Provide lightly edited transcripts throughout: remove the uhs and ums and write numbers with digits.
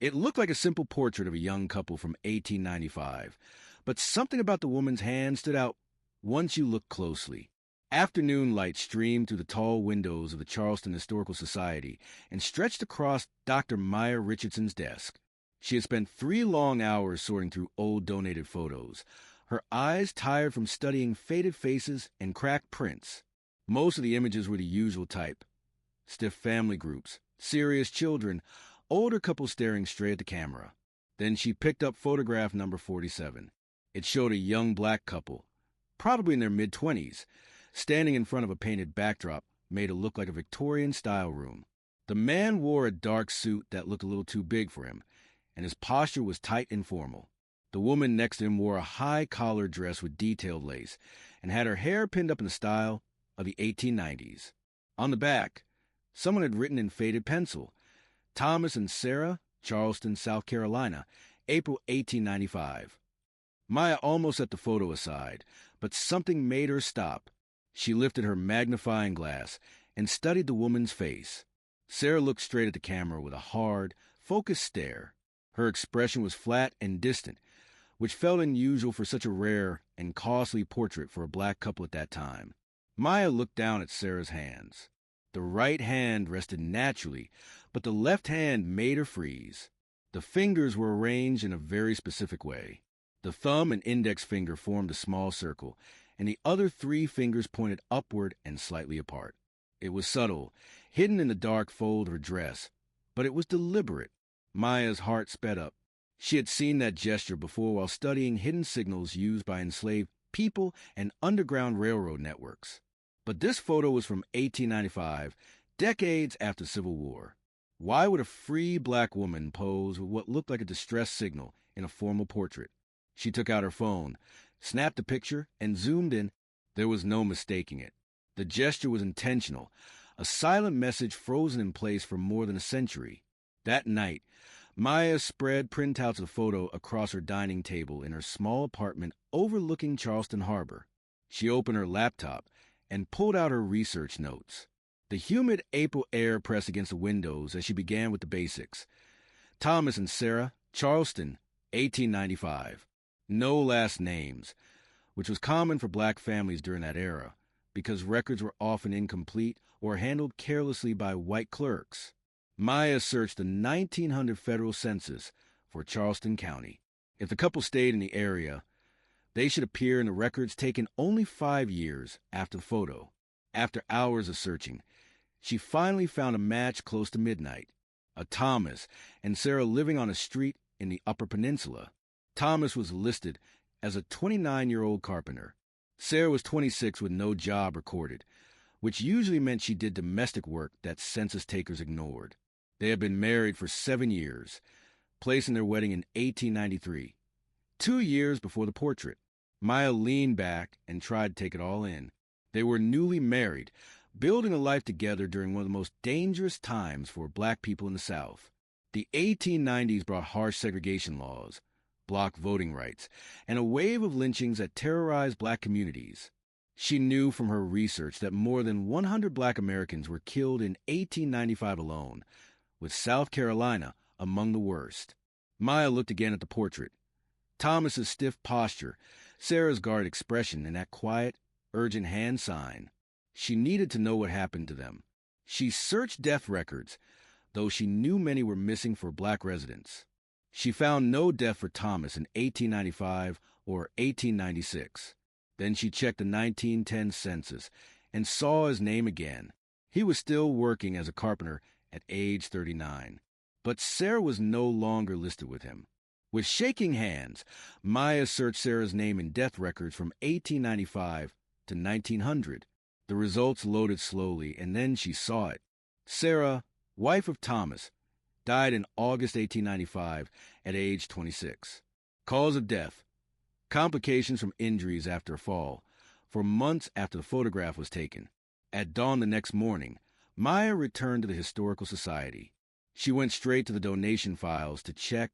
It looked like a simple portrait of a young couple from 1895, but something about the woman's hand stood out once you looked closely. Afternoon light streamed through the tall windows of the Charleston Historical Society and stretched across Dr. Maya Richardson's desk. She had spent 3 long hours sorting through old donated photos, her eyes tired from studying faded faces and cracked prints. Most of the images were the usual type: stiff family groups, serious children, older couples staring straight at the camera. Then she picked up photograph number 47. It showed a young black couple, probably in their mid-20s, standing in front of a painted backdrop made to look like a Victorian-style room. The man wore a dark suit that looked a little too big for him, and his posture was tight and formal. The woman next to him wore a high-collared dress with detailed lace and had her hair pinned up in the style of the 1890s. On the back, someone had written in faded pencil, "Thomas and Sarah, Charleston, South Carolina, April 1895. Maya almost set the photo aside, but something made her stop. She lifted her magnifying glass and studied the woman's face. Sarah looked straight at the camera with a hard, focused stare. Her expression was flat and distant, which felt unusual for such a rare and costly portrait for a black couple at that time. Maya looked down at Sarah's hands. The right hand rested naturally, but the left hand made her freeze. The fingers were arranged in a very specific way. The thumb and index finger formed a small circle, and the other 3 fingers pointed upward and slightly apart. It was subtle, hidden in the dark fold of her dress, but it was deliberate. Maya's heart sped up. She had seen that gesture before while studying hidden signals used by enslaved people and underground railroad networks. But this photo was from 1895, decades after the Civil War. Why would a free black woman pose with what looked like a distress signal in a formal portrait? She took out her phone, snapped a picture, and zoomed in. There was no mistaking it. The gesture was intentional, a silent message frozen in place for more than a century. That night, Maya spread printouts of the photo across her dining table in her small apartment overlooking Charleston Harbor. She opened her laptop and pulled out her research notes. The humid April air pressed against the windows as she began with the basics. Thomas and Sarah, Charleston, 1895. No last names, which was common for black families during that era, because records were often incomplete or handled carelessly by white clerks. Maya searched the 1900 federal census for Charleston County. If the couple stayed in the area, they should appear in the records taken only 5 years after the photo. After hours of searching, she finally found a match close to midnight. A Thomas and Sarah living on a street in the Upper Peninsula. Thomas was listed as a 29-year-old carpenter. Sarah was 26 with no job recorded, which usually meant she did domestic work that census takers ignored. They had been married for 7 years, placing their wedding in 1893, 2 years before the portrait. Maya leaned back and tried to take it all in. They were newly married, building a life together during one of the most dangerous times for black people in the South. The 1890s brought harsh segregation laws, blocked voting rights, and a wave of lynchings that terrorized black communities. She knew from her research that more than 100 black Americans were killed in 1895 alone, with South Carolina among the worst. Maya looked again at the portrait. Thomas's stiff posture, Sarah's guarded expression, and that quiet, urgent hand sign. She needed to know what happened to them. She searched death records, though she knew many were missing for black residents. She found no death for Thomas in 1895 or 1896. Then she checked the 1910 census and saw his name again. He was still working as a carpenter at age 39. But Sarah was no longer listed with him. With shaking hands, Maya searched Sarah's name in death records from 1895 to 1900. The results loaded slowly, and then she saw it. Sarah, wife of Thomas, died in August 1895 at age 26. Cause of death: complications from injuries after a fall, for months after the photograph was taken. At dawn the next morning, Maya returned to the Historical Society. She went straight to the donation files to check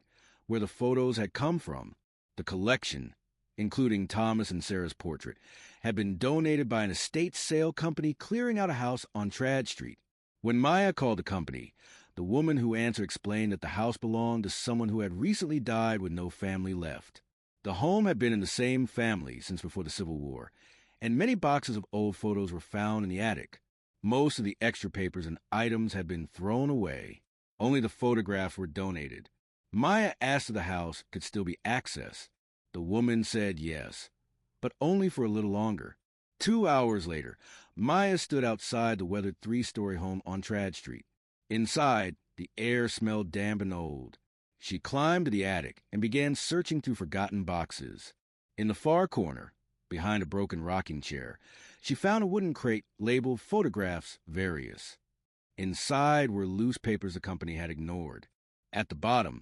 where the photos had come from. The collection, including Thomas and Sarah's portrait, had been donated by an estate sale company clearing out a house on Trad Street. When Maya called the company, The woman who answered explained that the house belonged to someone who had recently died with no family left. The home had been in the same family since before the Civil War, and many boxes of old photos were found in the attic. Most of the extra papers and items had been thrown away. Only the photographs were donated. Maya asked if the house could still be accessed. The woman said yes, but only for a little longer. 2 hours later, Maya stood outside the weathered 3-story home on Trad Street. Inside, the air smelled damp and old. She climbed to the attic and began searching through forgotten boxes. In the far corner, behind a broken rocking chair, she found a wooden crate labeled Photographs Various. Inside were loose papers the company had ignored. At the bottom,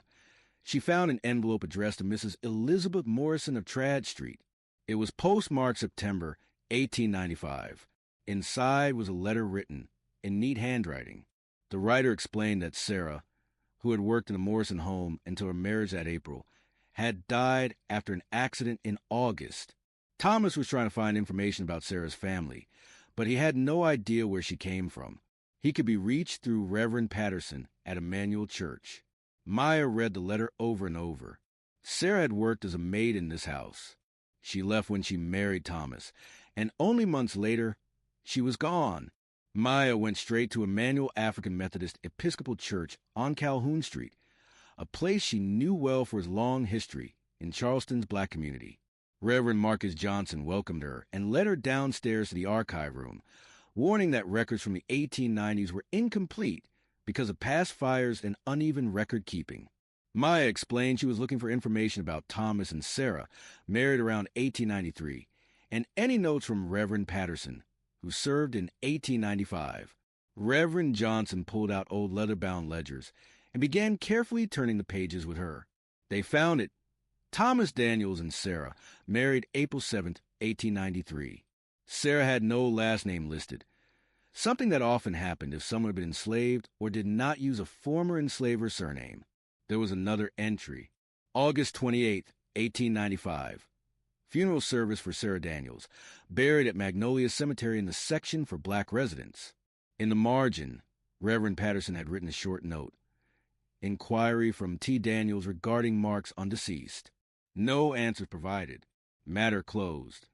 she found an envelope addressed to Mrs. Elizabeth Morrison of Trad Street. It was postmarked September 1895. Inside was a letter written in neat handwriting. The writer explained that Sarah, who had worked in the Morrison home until her marriage that April, had died after an accident in August. Thomas was trying to find information about Sarah's family, but he had no idea where she came from. He could be reached through Reverend Patterson at Emmanuel Church. Maya read the letter over and over. Sarah had worked as a maid in this house. She left when she married Thomas, and only months later, she was gone. Maya went straight to Emmanuel African Methodist Episcopal Church on Calhoun Street, a place she knew well for its long history in Charleston's black community. Reverend Marcus Johnson welcomed her and led her downstairs to the archive room, warning that records from the 1890s were incomplete because of past fires and uneven record keeping. Maya explained she was looking for information about Thomas and Sarah, married around 1893, and any notes from Reverend Patterson, who served in 1895. Reverend Johnson pulled out old leather-bound ledgers and began carefully turning the pages with her. They found it. Thomas Daniels and Sarah married April 7, 1893. Sarah had no last name listed, something that often happened if someone had been enslaved or did not use a former enslaver's surname. There was another entry. August 28, 1895. Funeral service for Sarah Daniels, buried at Magnolia Cemetery in the section for black residents. In the margin, Reverend Patterson had written a short note. Inquiry from T. Daniels regarding marks on deceased. No answers provided. Matter closed.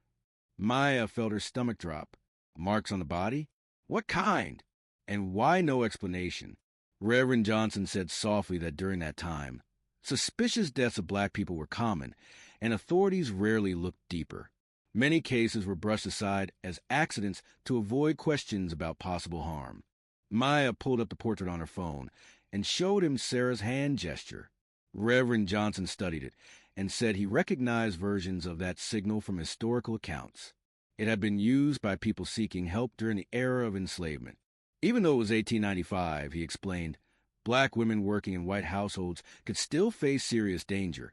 Maya felt her stomach drop. Marks on the body? What kind? And why no explanation? Reverend Johnson said softly that during that time, suspicious deaths of black people were common, and authorities rarely looked deeper. Many cases were brushed aside as accidents to avoid questions about possible harm. Maya pulled up the portrait on her phone and showed him Sarah's hand gesture. Reverend Johnson studied it and said he recognized versions of that signal from historical accounts. It had been used by people seeking help during the era of enslavement. Even though it was 1895, he explained, black women working in white households could still face serious danger,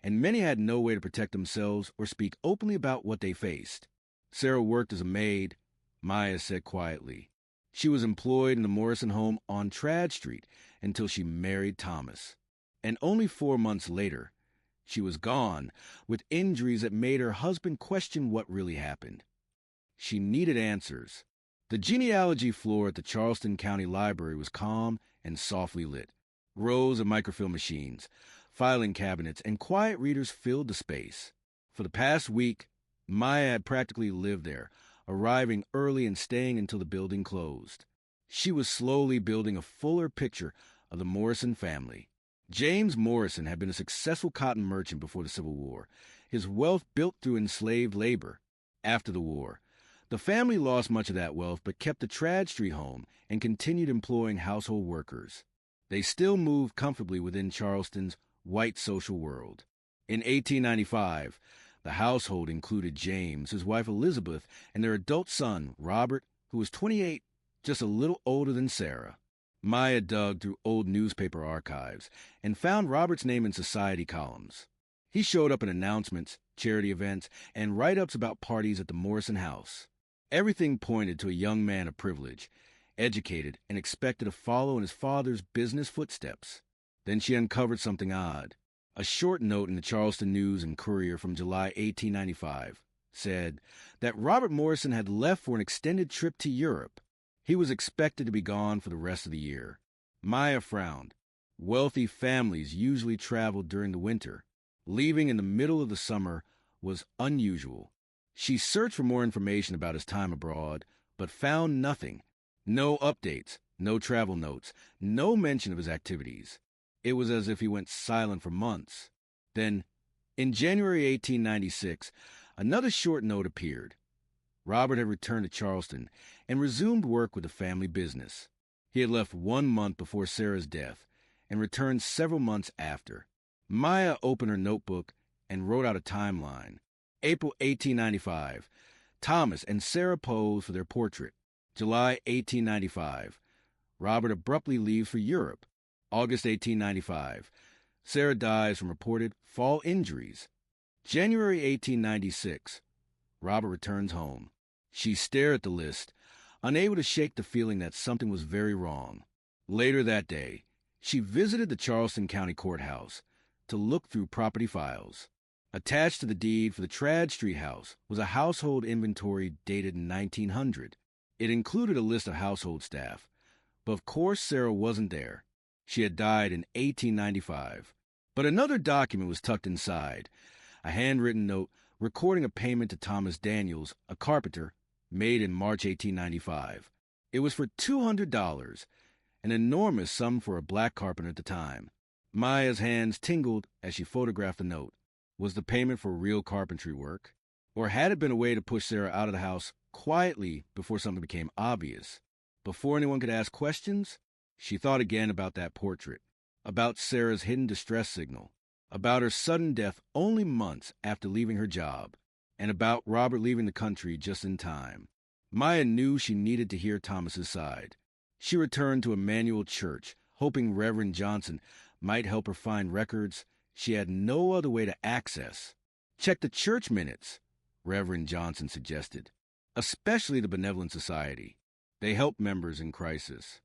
and many had no way to protect themselves or speak openly about what they faced. Sarah worked as a maid, Maya said quietly. She was employed in the Morrison home on Trad Street until she married Thomas. And only 4 months later, she was gone with injuries that made her husband question what really happened. She needed answers. The genealogy floor at the Charleston County Library was calm and softly lit. Rows of microfilm machines, filing cabinets, and quiet readers filled the space. For the past week, Maya had practically lived there, arriving early and staying until the building closed. She was slowly building a fuller picture of the Morrison family. James Morrison had been a successful cotton merchant before the Civil War, his wealth built through enslaved labor. After the war, the family lost much of that wealth but kept the Trad Street home and continued employing household workers. They still moved comfortably within Charleston's white social world. In 1895, the household included James, his wife Elizabeth, and their adult son, Robert, who was 28, just a little older than Sarah. Maya dug through old newspaper archives and found Robert's name in society columns. He showed up in announcements, charity events, and write-ups about parties at the Morrison house. Everything pointed to a young man of privilege, educated and expected to follow in his father's business footsteps. Then she uncovered something odd. A short note in the Charleston News and Courier from July 1895 said that Robert Morrison had left for an extended trip to Europe. He was expected to be gone for the rest of the year. Maya frowned. Wealthy families usually traveled during the winter. Leaving in the middle of the summer was unusual. She searched for more information about his time abroad, but found nothing. No updates, no travel notes, no mention of his activities. It was as if he went silent for months. Then, in January 1896, another short note appeared. Robert had returned to Charleston and resumed work with the family business. He had left 1 month before Sarah's death and returned several months after. Maya opened her notebook and wrote out a timeline. April 1895, Thomas and Sarah pose for their portrait. July 1895, Robert abruptly leaves for Europe. August 1895, Sarah dies from reported fall injuries. January 1896, Robert returns home. She stared at the list, unable to shake the feeling that something was very wrong. Later that day, she visited the Charleston County Courthouse to look through property files. Attached to the deed for the Tradd Street house was a household inventory dated in 1900. It included a list of household staff, but of course Sarah wasn't there. She had died in 1895. But another document was tucked inside, a handwritten note recording a payment to Thomas Daniels, a carpenter, made in March 1895. It was for $200, an enormous sum for a black carpenter at the time. Maya's hands tingled as she photographed the note. Was the payment for real carpentry work? Or had it been a way to push Sarah out of the house quietly before something became obvious? Before anyone could ask questions, she thought again about that portrait, about Sarah's hidden distress signal, about her sudden death only months after leaving her job, and about Robert leaving the country just in time. Maya knew she needed to hear Thomas's side. She returned to Emmanuel Church, hoping Reverend Johnson might help her find records she had no other way to access. Check the church minutes, Reverend Johnson suggested, especially the Benevolent Society. They help members in crisis.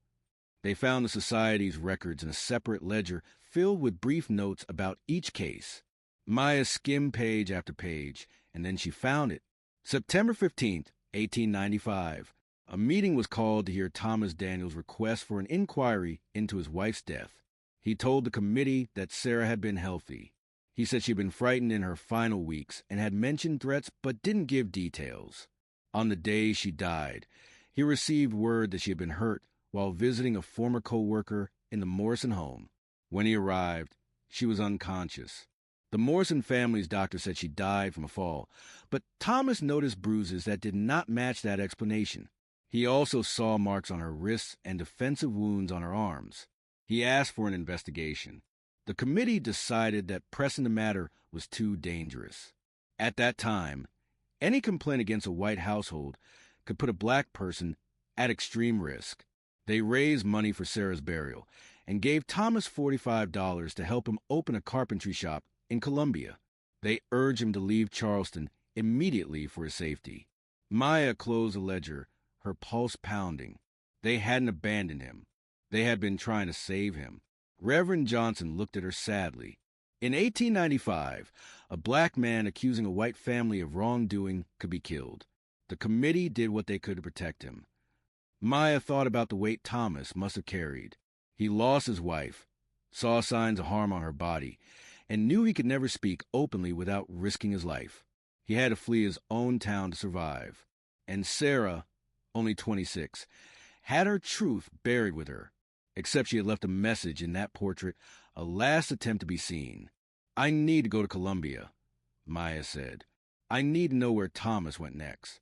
They found the Society's records in a separate ledger filled with brief notes about each case. Maya skimmed page after page, and then she found it. September 15th, 1895. A meeting was called to hear Thomas Daniels' request for an inquiry into his wife's death. He told the committee that Sarah had been healthy. He said she had been frightened in her final weeks and had mentioned threats but didn't give details. On the day she died, he received word that she had been hurt while visiting a former co-worker in the Morrison home. When he arrived, she was unconscious. The Morrison family's doctor said she died from a fall, but Thomas noticed bruises that did not match that explanation. He also saw marks on her wrists and defensive wounds on her arms. He asked for an investigation. The committee decided that pressing the matter was too dangerous. At that time, any complaint against a white household could put a black person at extreme risk. They raised money for Sarah's burial and gave Thomas $45 to help him open a carpentry shop in Columbia. They urged him to leave Charleston immediately for his safety. Maya closed the ledger, her pulse pounding. They hadn't abandoned him. They had been trying to save him. Reverend Johnson looked at her sadly. In 1895, a black man accusing a white family of wrongdoing could be killed. The committee did what they could to protect him. Maya thought about the weight Thomas must have carried. He lost his wife, saw signs of harm on her body, and knew he could never speak openly without risking his life. He had to flee his own town to survive. And Sarah, only 26, had her truth buried with her, except she had left a message in that portrait, a last attempt to be seen. "I need to go to Columbia," Maya said. "I need to know where Thomas went next."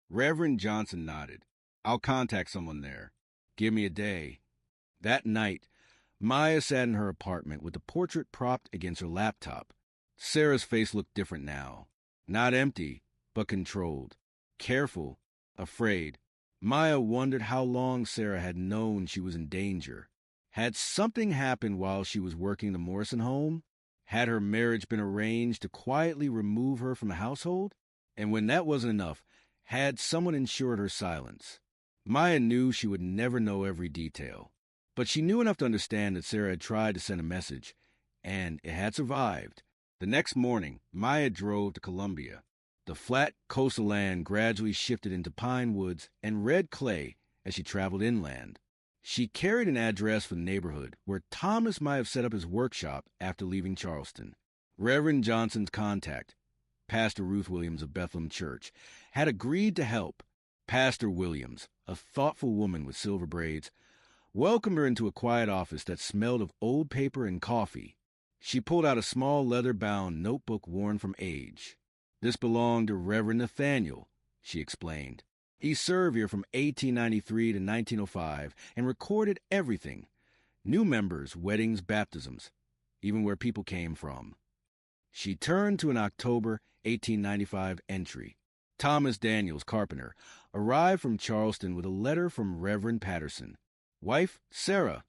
Reverend Johnson nodded. "I'll contact someone there. Give me a day." That night, Maya sat in her apartment with the portrait propped against her laptop. Sarah's face looked different now. Not empty, but controlled. Careful, afraid. Maya wondered how long Sarah had known she was in danger. Had something happened while she was working the Morrison home? Had her marriage been arranged to quietly remove her from the household? And when that wasn't enough, had someone ensured her silence? Maya knew she would never know every detail. But she knew enough to understand that Sarah had tried to send a message, and it had survived. The next morning, Maya drove to Columbia. The flat coastal land gradually shifted into pine woods and red clay as she traveled inland. She carried an address for the neighborhood where Thomas might have set up his workshop after leaving Charleston. Reverend Johnson's contact, Pastor Ruth Williams of Bethlehem Church, had agreed to help. Pastor Williams, a thoughtful woman with silver braids, welcomed her into a quiet office that smelled of old paper and coffee. She pulled out a small leather-bound notebook worn from age. "This belonged to Reverend Nathaniel," she explained. "He served here from 1893 to 1905 and recorded everything. New members, weddings, baptisms, even where people came from." She turned to an October 1895 entry. Thomas Daniels, carpenter, arrived from Charleston with a letter from Reverend Patterson. Wife, Sarah,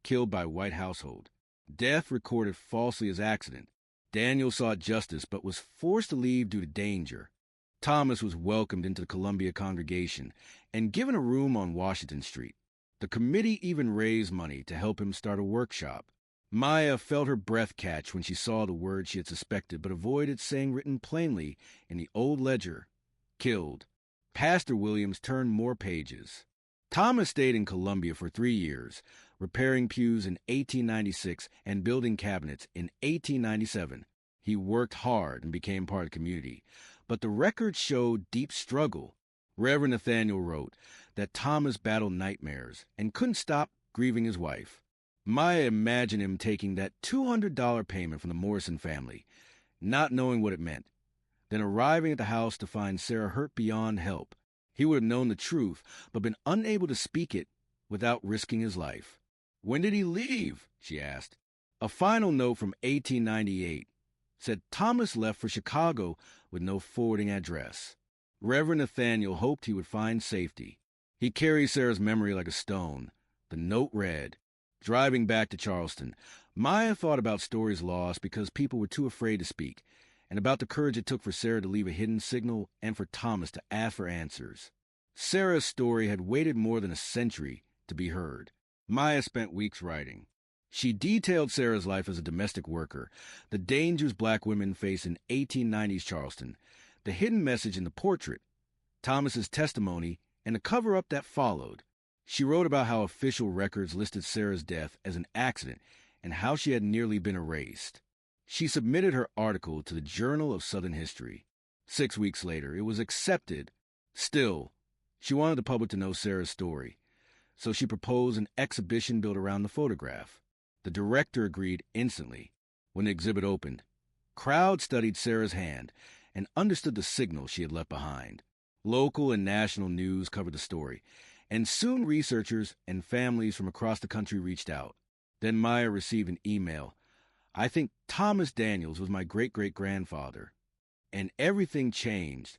killed by white household. Death recorded falsely as accident. Daniel sought justice but was forced to leave due to danger. Thomas was welcomed into the Columbia congregation and given a room on Washington Street. The committee even raised money to help him start a workshop. Maya felt her breath catch when she saw the word she had suspected but avoided saying written plainly in the old ledger, "Killed." Pastor Williams turned more pages. Thomas stayed in Columbia for 3 years, repairing pews in 1896 and building cabinets in 1897. He worked hard and became part of the community, but the records showed deep struggle. Reverend Nathaniel wrote that Thomas battled nightmares and couldn't stop grieving his wife. Maya imagined him taking that $200 payment from the Morrison family, not knowing what it meant, then arriving at the house to find Sarah hurt beyond help. He would have known the truth, but been unable to speak it without risking his life. "When did he leave?" she asked. A final note from 1898 said Thomas left for Chicago with no forwarding address. Reverend Nathaniel hoped he would find safety. He carried Sarah's memory like a stone. The note read, "Driving back to Charleston, Maya thought about stories lost because people were too afraid to speak, and about the courage it took for Sarah to leave a hidden signal and for Thomas to ask for answers." Sarah's story had waited more than a century to be heard. Maya spent weeks writing. She detailed Sarah's life as a domestic worker, the dangers black women faced in 1890s Charleston, the hidden message in the portrait, Thomas's testimony, and the cover-up that followed. She wrote about how official records listed Sarah's death as an accident and how she had nearly been erased. She submitted her article to the Journal of Southern History. 6 weeks later, it was accepted. Still, she wanted the public to know Sarah's story, so she proposed an exhibition built around the photograph. The director agreed instantly. When the exhibit opened, crowds studied Sarah's hand and understood the signal she had left behind. Local and national news covered the story, and soon researchers and families from across the country reached out. Then Maya received an email. "I think Thomas Daniels was my great-great-grandfather." And everything changed.